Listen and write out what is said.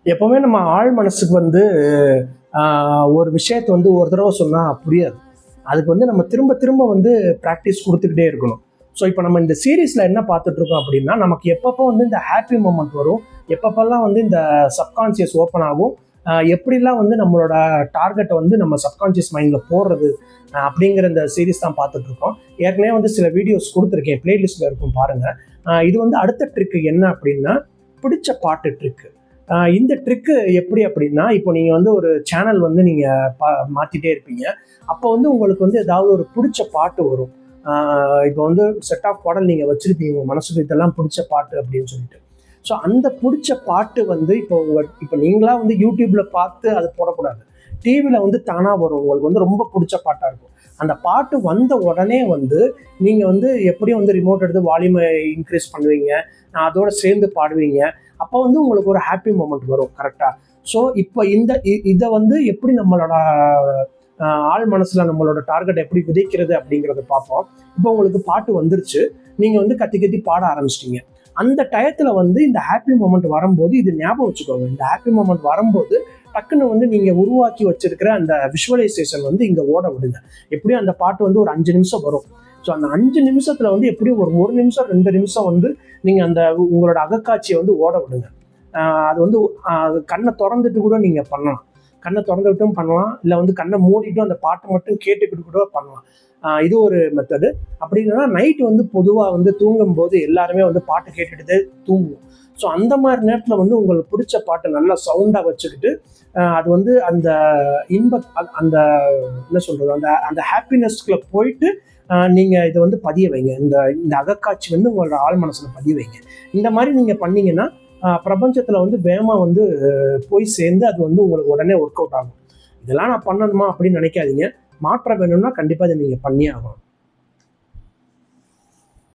எப்பவுமே நம்ம ஆழ் மனசுக்கு வந்து ஒரு விஷயத்த வந்து ஒரு தடவை சொன்னால் புரியாது. அதுக்கு வந்து நம்ம திரும்ப திரும்ப வந்து ப்ராக்டிஸ் கொடுத்துக்கிட்டே இருக்கணும். ஸோ இப்போ நம்ம இந்த சீரீஸில் என்ன பார்த்துட்ருக்கோம் அப்படின்னா, நமக்கு எப்பப்போ வந்து இந்த ஹாப்பி மூமெண்ட் வரும், எப்பப்பெல்லாம் வந்து இந்த சப்கான்சியஸ் ஓப்பன் ஆகும், எப்படிலாம் வந்து நம்மளோட டார்கெட்டை வந்து நம்ம சப்கான்சியஸ் மைண்டில் போடுறது அப்படிங்கிற இந்த சீரீஸ் தான் பார்த்துட்ருக்கோம். ஏற்கனவே வந்து சில வீடியோஸ் கொடுத்துருக்கேன், பிளேலிஸ்ட்டில் இருக்கும் பாருங்கள். இது வந்து அடுத்த ட்ரிக்கு என்ன அப்படின்னா, பிடிச்ச பாட்டு ட்ரிக்கு. இந்த ட்ரிக்கு எப்படி அப்படின்னா, இப்போ நீங்கள் வந்து ஒரு சேனல் வந்து நீங்கள் மாற்றிட்டே இருப்பீங்க. அப்போ வந்து உங்களுக்கு வந்து ஏதாவது ஒரு பிடிச்ச பாட்டு வரும். இப்போ வந்து செட் ஆஃப் பாடல் நீங்கள் வச்சுருப்பீங்க உங்கள் மனசுக்கு, இதெல்லாம் பிடிச்ச பாட்டு அப்படின்னு சொல்லிட்டு. ஸோ அந்த பிடிச்ச பாட்டு வந்து இப்போ நீங்களா வந்து யூடியூப்பில் பார்த்து அது போடக்கூடாது. டிவியில் வந்து தானாக வரும், உங்களுக்கு வந்து ரொம்ப பிடிச்ச பாட்டாக இருக்கும். அந்த பாட்டு வந்த உடனே வந்து நீங்கள் வந்து எப்படியும் வந்து ரிமோட் எடுத்து வால்யூமை இன்க்ரீஸ் பண்ணுவீங்க, அதோட சேர்ந்து பாடுவீங்க. அப்போ வந்து உங்களுக்கு ஒரு ஹாப்பி மூமெண்ட் வரும். கரெக்டாக? ஸோ இப்போ இதை வந்து எப்படி நம்மளோட ஆள் மனசில் நம்மளோட டார்கெட் எப்படி விதைக்கிறது அப்படிங்கிறத பார்ப்போம். இப்போ உங்களுக்கு பாட்டு வந்துருச்சு, நீங்கள் வந்து கத்தி கத்தி பாட ஆரம்பிச்சிட்டிங்க. அந்த டயத்தில் வந்து இந்த ஹாப்பி மூமெண்ட் வரும்போது இது ஞாபகம் வச்சுக்கோங்க. இந்த ஹாப்பி மூமெண்ட் வரும்போது டக்குன்னு வந்து நீங்கள் உருவாக்கி வச்சிருக்கிற அந்த விஷுவலைசேஷன் வந்து இங்கே ஓட விடுங்க. எப்படியும் அந்த பாட்டு வந்து ஒரு 5 நிமிஷம் வரும். ஸோ அந்த 5 நிமிஷத்தில் வந்து எப்படியும் ஒரு 1 நிமிஷம் 2 நிமிஷம் வந்து நீங்கள் அந்த உங்களோட அகக்காட்சியை வந்து ஓட விடுங்க. அது வந்து கண்ணை திறந்துட்டு கூட நீங்கள் பண்ணலாம். கண்ணை திறந்துவிட்டும் பண்ணலாம், இல்லை வந்து கண்ணை மூடிட்டும் அந்த பாட்டை மட்டும் கேட்டுக்கிட்டு கூட பண்ணலாம். இது ஒரு மெத்தடு. அப்படி இல்லைன்னா நைட்டு வந்து பொதுவாக வந்து தூங்கும்போது எல்லாருமே வந்து பாட்டு கேட்டுகிட்டே தூங்குவோம். ஸோ அந்த மாதிரி நேரத்தில் வந்து உங்களுக்கு பிடிச்ச பாட்டை நல்லா சவுண்டாக வச்சுக்கிட்டு அது வந்து அந்த அந்த என்ன சொல்கிறது, அந்த அந்த ஹாப்பினஸ்க்குள்ள போயிட்டு நீங்கள் இதை வந்து பதிய வைங்க. இந்த அகக்காட்சி வந்து உங்களோட ஆழ் மனசில் பதிய வைங்க. இந்த மாதிரி நீங்கள் பண்ணீங்கன்னா பிரபஞ்சத்தில் வந்து வேகமாக வந்து போய் சேர்ந்து அது வந்து உங்களுக்கு உடனே ஒர்க் அவுட் ஆகும். இதெல்லாம் நான் பண்ணணுமா அப்படின்னு நினைக்காதீங்க. மாற்றம் வேணும்னா கண்டிப்பாக இதை நீங்கள் பண்ணியே ஆகணும்.